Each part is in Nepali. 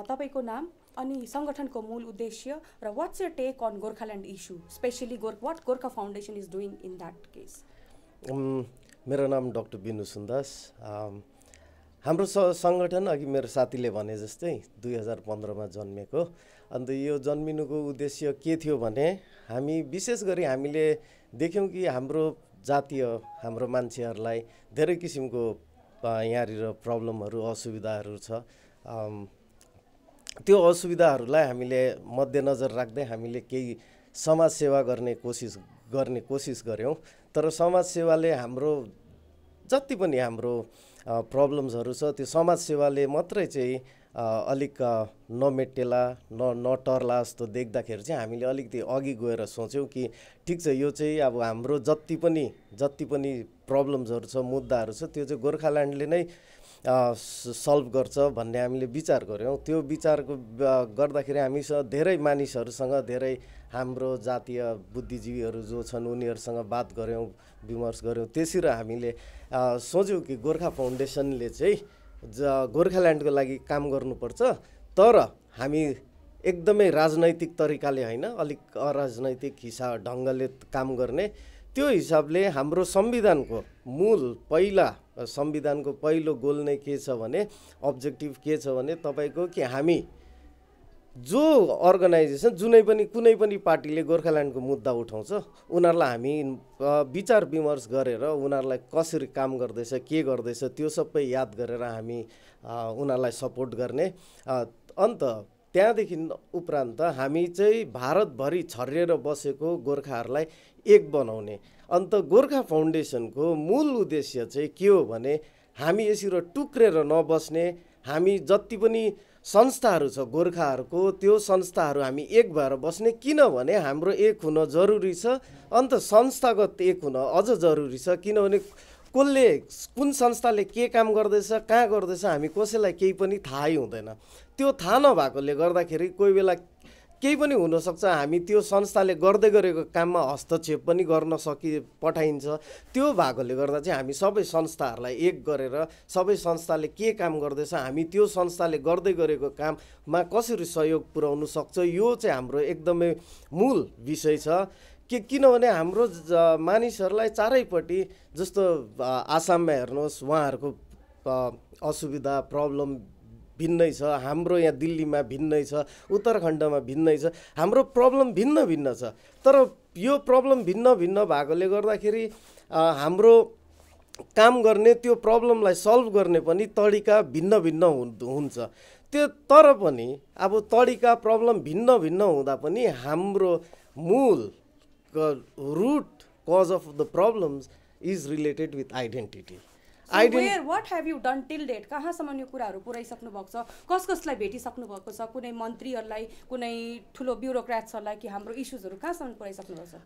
तपाईको नाम अनि संगठनको मूल उद्देश्य र what's your take on Gorkhaland issue specially what Gorkha foundation is doing in that case? मेरो नाम डाक्टर बिनु सुन्दास। हाम्रो संगठन अघि मेरो साथीले भने जस्तै 2015 मा जन्मेको। अन्त यो जन्मिनुको उद्देश्य के थियो भने हामी विशेष गरी हामीले देख्यौं कि हाम्रो जातीय हाम्रो मान्छेहरूलाई धेरै किसिमको यहाँनिर प्रब्लमहरू असुविधाहरू छ। त्यो असुविधाहरूलाई हामीले मध्यनजर राख्दै हामीले केही समाज सेवा गर्ने कोसिस गर्यौं। तर समाज सेवाले हाम्रो जति पनि हाम्रो प्रब्लम्सहरू छ त्यो समाज सेवाले मात्रै चाहिँ अलिक नमेटेला नटर्ला जस्तो देख्दाखेरि चाहिँ हामीले अलिकति अघि गएर सोच्यौं कि ठिक छ यो चाहिँ अब हाम्रो जति पनि प्रब्लम्सहरू छ मुद्दाहरू छ त्यो चाहिँ गोर्खाल्यान्डले नै सल्भ गर्छ भन्ने हामीले विचार गर्यौं। त्यो विचारको गर्दाखेरि हामीसँग धेरै मानिसहरूसँग धेरै हाम्रो जातीय बुद्धिजीवीहरू जो छन् उनीहरूसँग बात गर्यौं विमर्श गर्यौं। त्यसरी हामीले सोच्यौं कि गोर्खा फाउन्डेसनले चाहिँ गोर्खाल्यान्डको लागि काम गर्नुपर्छ, तर हामी एकदमै राजनैतिक तरिकाले हैन अलिक अराजनैतिक ढंगले काम गर्ने। त्यो हिसाबले हाम्रो संविधानको संविधानको पहिलो गोल नै के छ भने अब्जेक्टिभ के छ भने तपाईको कि हामी जो अर्गनाइजेसन कुनै पनि पार्टीले गोर्खाल्यान्डको मुद्दा उठाउँछ उनीहरूलाई हामी विचार विमर्श गरेर उनीहरूलाई कसरी काम गर्दैछ के गर्दैछ त्यो सबै याद गरेर हामी उनीहरूलाई सपोर्ट गर्ने। अन्त त्यहाँदेखि उपरान्त हामी चाहिँ भारतभरि छरिएर बसेको गोर्खाहरूलाई एक बनाउने। अन्त गोर्खा फाउन्डेसनको मूल उद्देश्य चाहिँ के हो भने हामी यसरी टुक्रेर नबस्ने, हामी जति पनि संस्थाहरू छ गोर्खाहरूको त्यो संस्थाहरू हामी एक भएर बस्ने। किनभने हाम्रो एक हुन जरुरी छ, अन्त संस्थागत एक हुन अझ जरुरी छ। किनभने कुन संस्थाले के काम गर्दैछ कहाँ गर्दैछ हामी कसैलाई केही पनि थाहै हुँदैन। त्यो थाहा नभएकोले गर्दाखेरि कोही बेला केही पनि हुन सक्छ, हामी त्यो संस्थाले गर्दै गरेको काममा हस्तक्षेप पनि गर्न पठाइन्छ। त्यो भएकोले गर्दा चाहिँ हामी सबै संस्थाहरूलाई एक गरेर सबै संस्थाले के काम गर्दैछ हामी त्यो संस्थाले गर्दै गरेको काममा कसरी सहयोग पुर्याउन सक्छ यो चाहिँ हाम्रो एकदमै मूल विषय छ। किनभने हाम्रो मानिसहरूलाई चारैपट्टि जस्तो आसाममा हेर्नुहोस् उहाँहरूको असुविधा प्रब्लम भिन्नै छ, हाम्रो यहाँ दिल्लीमा भिन्नै छ, उत्तराखण्डमा भिन्नै छ, हाम्रो प्रब्लम भिन्न छ। तर यो प्रब्लम भिन्न भएकोले गर्दाखेरि हाम्रो काम गर्ने त्यो प्रब्लमलाई सल्भ गर्ने पनि तरिका भिन्न हुन्छ। त्यो तर पनि अब तरिका प्रब्लम भिन्न हुँदा पनि हाम्रो मूल root cause of the problems is related with identity. So what have you done till date? कहाँसम्म यो कुराहरू पुर्याइसक्नु भएको छ? कसलाई भेटिसक्नु भएको छ? कुनै मन्त्रीहरूलाई, कुनै ठुलो ब्युरोक्रेट्सहरूलाई कि हाम्रो इश्यूजहरू कहाँसम्म पुर्याइसक्नु भएको छ?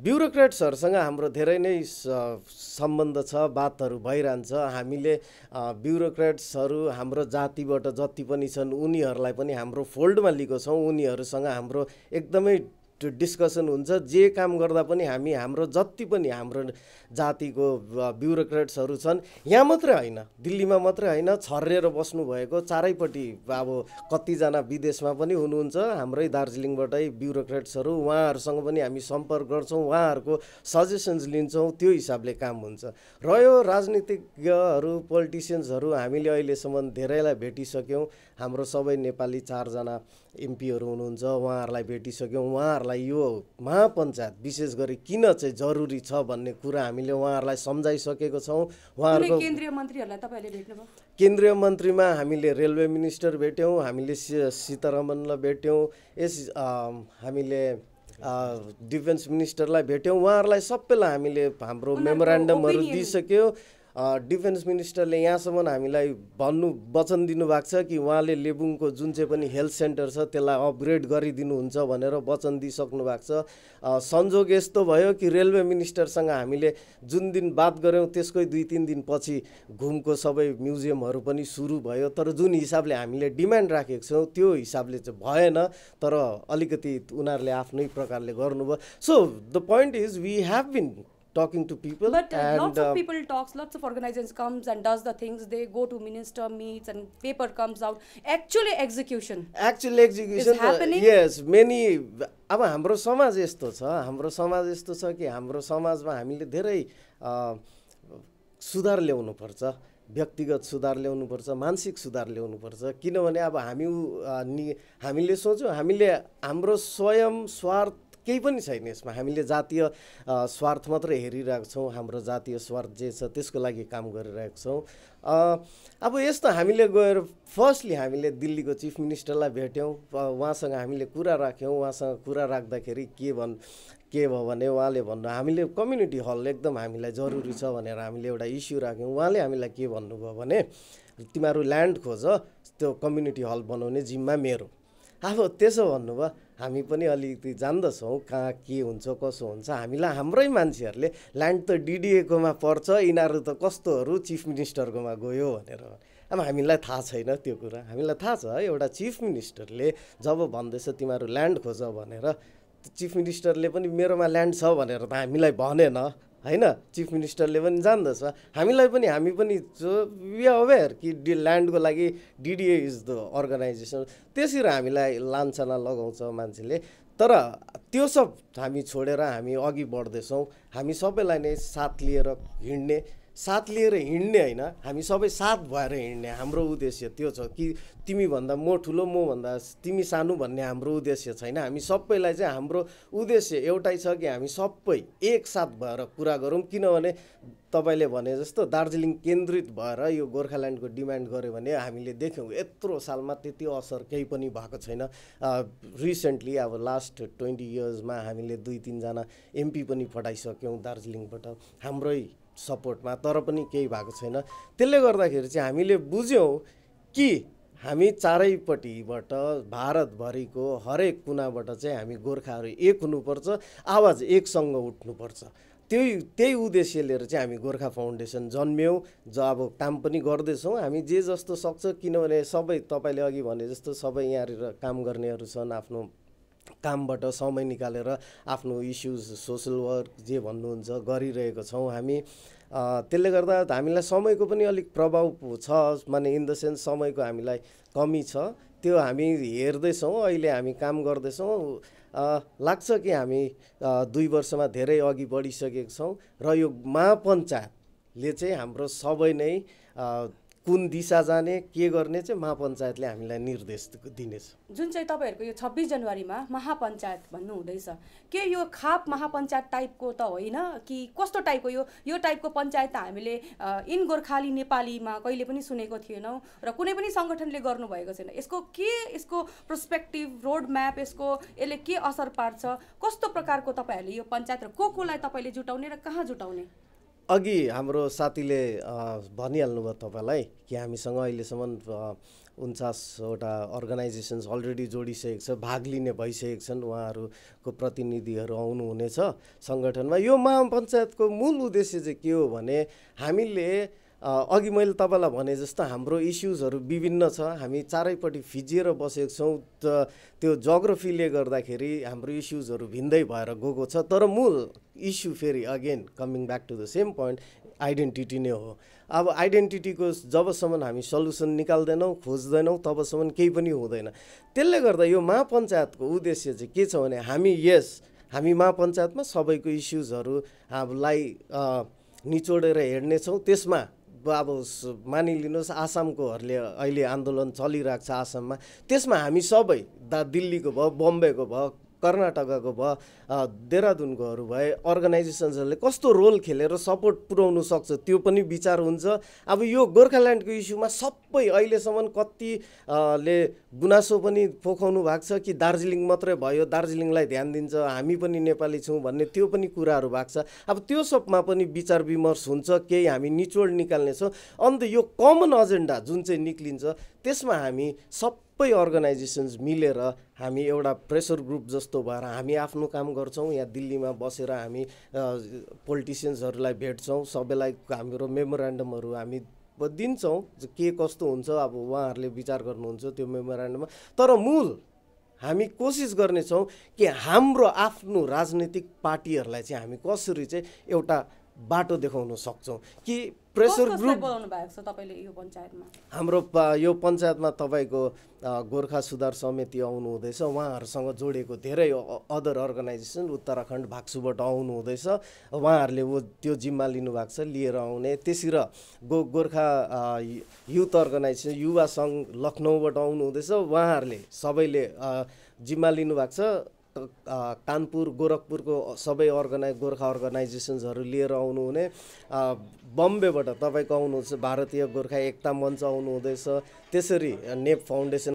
ब्युरोक्रेट्सहरूसँग हाम्रो धेरै नै सम्बन्ध छ, बातहरू भइरहन्छ। हामीले ब्युरोक्रेट्सहरू हाम्रो जातिबाट जति पनि छन् उनीहरूलाई पनि हाम्रो फोल्डमा लिएको छौँ। उनीहरूसँग हाम्रो एकदमै डिस्कसन हुन्छ। जे काम गर्दा पनि हाम्रो जति पनि हाम्रो जातिको ब्युरोक्रेट्सहरू छन् यहाँ मात्रै हैन दिल्लीमा मात्रै हैन छरेर बस्नु भएको चारैपट्टि अब कतिजना विदेशमा पनि हुनुहुन्छ हाम्रै दार्जिलिङबाटै ब्युरोक्रेट्सहरू उहाँहरूसँग पनि हामी सम्पर्क गर्छौं, उहाँहरूको सजेसन्स लिन्छौं। त्यो हिसाबले काम हुन्छ। रह्यो राजनीतिज्ञहरू पोलिटिशियन्सहरू हामीले अहिलेसम्म धेरैलाई भेटिसक्यौं। हाम्रो सबै नेपाली 4 जना एमपीहरू हुनुहुन्छ उहाँहरूलाई भेटिसक्यौं। उहाँहरूलाई यो महापञ्चायत विशेष गरी किन चाहिँ जरुरी छ भन्ने कुरा हामीले उहाँहरूलाई सम्झाइसकेको छौं। उहाँहरूको केन्द्रीय मन्त्रीहरूलाई तपाईहरुले भेट्नुभयो? केन्द्रीय मन्त्रीमा हामीले रेलवे मिनिस्टर भेट्यौं, हामीले सीतारमणलाई भेट्यौं, हामीले डिफेन्स मिनिस्टरलाई भेट्यौं। उहाँहरूलाई सबैलाई हामीले हाम्रो मेमोरेन्डमहरू दिइसक्यौं। डिफेन्स मिनिस्टरले यहाँसम्म हामीलाई वचन दिनुभएको छ कि उहाँले लेबुङको जुन चाहिँ पनि हेल्थ सेन्टर छ त्यसलाई अपग्रेड गरिदिनुहुन्छ भनेर वचन दिइसक्नु भएको छ। संजोग यस्तो भयो कि रेलवे मिनिस्टरसँग हामीले जुन दिन बात गर्यौं त्यसकै 2-3 दिन पछि घुमको सबै म्युजियमहरू पनि सुरु भयो। तर जुन हिसाबले हामीले डिमान्ड राखेको छौं त्यो हिसाबले चाहिँ भएन, तर अलिकति उनीहरूले आफ्नै प्रकारले गर्नुभयो। So the point is we have been talking to people. But lots of people talks, lots of organizations comes and does the things. They go to minister meets and paper comes out. Actually execution is happening. Yes, many. अब हाम्रो समाज यस्तो छ कि हाम्रो समाजमा हामीले धेरै सुधार ल्याउनु पर्छ, व्यक्तिगत सुधार ल्याउनु पर्छ, मानसिक सुधार ल्याउनु पर्छ। किनभने अब हामीले सोच्यौँ हामीले हाम्रो स्वयं स्वार्थ केही पनि छैन यसमा, हामीले जातीय स्वार्थ मात्रै हेरिरहेको छौँ, हाम्रो जातीय स्वार्थ जे छ त्यसको लागि काम गरिरहेको छौँ। अब यस्तो हामीले गएर फर्स्टली हामीले दिल्लीको चिफ मिनिस्टरलाई भेट्यौँ, उहाँसँग हामीले कुरा राख्यौँ। उहाँसँग कुरा राख्दाखेरि के भयो भने उहाँले भन्नु हामीले कम्युनिटी हल एकदम हामीलाई जरुरी छ भनेर हामीले एउटा इस्यु राख्यौँ। उहाँले हामीलाई के भन्नुभयो भने तिमीहरू ल्यान्ड खोज, त्यो कम्युनिटी हल बनाउने जिम्मा मेरो। अब त्यसो भन्नुभयो, हामी पनि अलिकति जान्दछौँ कहाँ के हुन्छ कसो हुन्छ। हामीलाई हाम्रै मान्छेहरूले ल्यान्ड त डिडिएकोमा पर्छ, यिनीहरू त कस्तोहरू चिफ मिनिस्टरकोमा गयो भनेर। अब हामीलाई थाहा छैन त्यो कुरा, हामीलाई थाहा छ एउटा चिफ मिनिस्टरले जब भन्दैछ तिमीहरू ल्यान्ड खोज भनेर, चिफ मिनिस्टरले पनि मेरोमा ल्यान्ड छ भनेर त हामीलाई भनेन हैन। चिफ मिनिस्टरले पनि जान्दछ, हामी पनि वी आर अवेर कि ल्यान्डको लागि डिडिए इज द अर्गनाइजेसन। त्यसरी हामीलाई लान्छना लगाउँछ मान्छेले। तर त्यो सब हामी छोडेर हामी अघि बढ्दैछौँ। हामी सबैलाई नै साथ लिएर हिँड्ने होइन, हामी सबै साथ भएर हिँड्ने हाम्रो उद्देश्य त्यो छ कि तिमीभन्दा म ठुलो, मभन्दा तिमी सानो भन्ने हाम्रो उद्देश्य छैन। हामी सबैलाई चाहिँ हाम्रो उद्देश्य एउटै छ कि हामी सबै एकसाथ भएर कुरा गरौँ। किनभने तपाईँले भने जस्तो दार्जिलिङ केन्द्रित भएर यो गोर्खाल्यान्डको डिमान्ड गऱ्यो भने हामीले देख्यौँ यत्रो सालमा त्यति असर केही पनि भएको छैन। रिसेन्टली अब लास्ट 20 इयर्समा हामीले 2-3 जना एमपी पनि पठाइसक्यौँ दार्जिलिङबाट हाम्रै सपोर्टमा, तर पनि केही भएको छैन। त्यसले गर्दाखेरि चाहिँ हामीले बुझ्यौँ कि हामी चारैपट्टिबाट भारतभरिको हरेक कुनाबाट चाहिँ हामी गोर्खाहरू एक हुनुपर्छ, आवाज एकसँग उठ्नुपर्छ। त्यही उद्देश्य लिएर चाहिँ हामी गोर्खा फाउन्डेसन जन्म्यौँ, अब काम पनि गर्दैछौँ हामी जे जस्तो सक्छ। किनभने सबै तपाईँले अघि भने जस्तो सबै यहाँनिर काम गर्नेहरू छन्, आफ्नो कामबाट समय निकालेर आफ्नो इस्युज सोसल वर्क जे भन्नुहुन्छ गरिरहेको छौँ हामी। त्यसले गर्दा हामीलाई समयको पनि अलिक प्रभाव छ, माने इन द सेन्स समयको हामीलाई कमी छ। त्यो हामी हेर्दैछौँ, अहिले हामी काम गर्दैछौँ। लाग्छ कि हामी 2 वर्षमा धेरै अघि बढिसकेका छौँ र यो महापञ्चायतले चाहिँ हाम्रो सबै नै कुन दिशा जाने के गर्ने चाहिँ महापञ्चायतले हामीलाई निर्देश दिनेछ। जुन चाहिँ तपाईँहरूको यो 26 जनवरीमा महापञ्चायत भन्नु हुँदैछ, के यो खाप महापञ्चायत टाइपको त होइन कि कस्तो टाइपको? यो टाइपको पञ्चायत त हामीले इन गोर्खाली नेपालीमा कहिले पनि सुनेको थिएनौँ र कुनै पनि सङ्गठनले गर्नुभएको छैन। यसको पर्सपेक्टिभ रोड म्याप, यसले के असर पार्छ, कस्तो प्रकारको तपाईँहरूले यो पञ्चायत र कोलाई तपाईँले जुटाउने र कहाँ जुटाउने? अघि हाम्रो साथीले भनिहाल्नुभयो तपाईँलाई कि हामीसँग अहिलेसम्म 49वटा अर्गनाइजेसन्स अलरेडी जोडिसकेको छ, भाग लिने भइसकेको छन्। उहाँहरूको प्रतिनिधिहरू आउनुहुनेछ सङ्गठनमा। यो महापञ्चायतको मूल उद्देश्य चाहिँ के हो भने हामीले अघि मैले तपाईँलाई भने जस्तो हाम्रो इस्युजहरू विभिन्न छ, हामी चारैपट्टि फिजिएर बसेको छौँ। त्यो जोग्राफीले गर्दाखेरि हाम्रो इस्युजहरू भिन्दै भएर गएको छ। तर मूल इस्यु फेरि again coming back to the same point, identity नै हो। अब आइडेन्टिटीको जबसम्म हामी सल्युसन निकाल्दैनौँ, खोज्दैनौँ, तबसम्म केही पनि हुँदैन। त्यसले गर्दा यो महापञ्चायतको उद्देश्य चाहिँ के छ भने हामी महापञ्चायतमा सबैको इस्युजहरू हामीलाई निचोडेर हेर्नेछौँ। त्यसमा अब मानिलिनुहोस् आसामकोहरूले अहिले आन्दोलन चलिरहेको छ आसाममा, त्यसमा हामी सबै दिल्लीको भयो, बम्बेको भयो, कर्नाटकको भयो, देहरादुनकोहरू भए अर्गनाइजेसन्सहरूले कस्तो रोल खेलेर सपोर्ट पुर्याउनु सक्छ त्यो पनि विचार हुन्छ। अब यो गोर्खाल्यान्डको इस्युमा सबै अहिलेसम्म कतिले गुनासो पनि पोखाउनु भएको छ कि दार्जिलिङ मात्रै भयो, दार्जिलिङलाई ध्यान दिन्छ, हामी पनि नेपाली छौँ भन्ने त्यो पनि कुराहरू भएको छ। अब त्यो सबमा पनि विचार विमर्श हुन्छ, केही हामी निचोड निकाल्नेछौँ। अन्त यो कमन एजेन्डा जुन चाहिँ निक्लिन्छ त्यसमा हामी सबै अर्गनाइजेसन्स मिलेर हामी एउटा प्रेसर ग्रुप जस्तो भएर हामी आफ्नो काम गर्छौँ। यहाँ दिल्लीमा बसेर हामी पोलिटिसियन्सहरूलाई भेट्छौँ, सबैलाई हाम्रो मेमोरेन्डमहरू हामी दिन्छौँ के कस्तो हुन्छ। अब उहाँहरूले विचार गर्नुहुन्छ त्यो मेमोरेन्डममा। तर मूल हामी कोसिस गर्नेछौँ कि हाम्रो आफ्नो राजनीतिक पार्टीहरूलाई चाहिँ हामी कसरी चाहिँ एउटा बाटो देखाउन सक्छौँ कि प्रेसर ग्रुप बोलाउनु भएको छ तपाईँले यो पञ्चायतमा हाम्रो यो पञ्चायतमा तपाईँको गोर्खा सुधार समिति आउनु हुँदैछ, उहाँहरूसँग जोडेको धेरै अदर अर्गनाइजेसन उत्तराखण्ड भाग्सुबाट आउनु हुँदैछ, उहाँहरूले त्यो जिम्मा लिनुभएको छ लिएर आउने। त्यसै र गोर्खा युथ अर्गनाइजेसन युवा सङ्घ लखनऊबाट आउनु हुँदैछ, उहाँहरूले सबैले जिम्मा लिनुभएको छ। कानपुर गोरखपुरको सबै गोर्खा अर्गनाइजेसन्सहरू लिएर आउनुहुने। बम्बेबाट तपाईँको आउनुहुन्छ भारतीय गोर्खा एकता मञ्च आउनु हुँदैछ। त्यसरी नेप फाउन्डेसन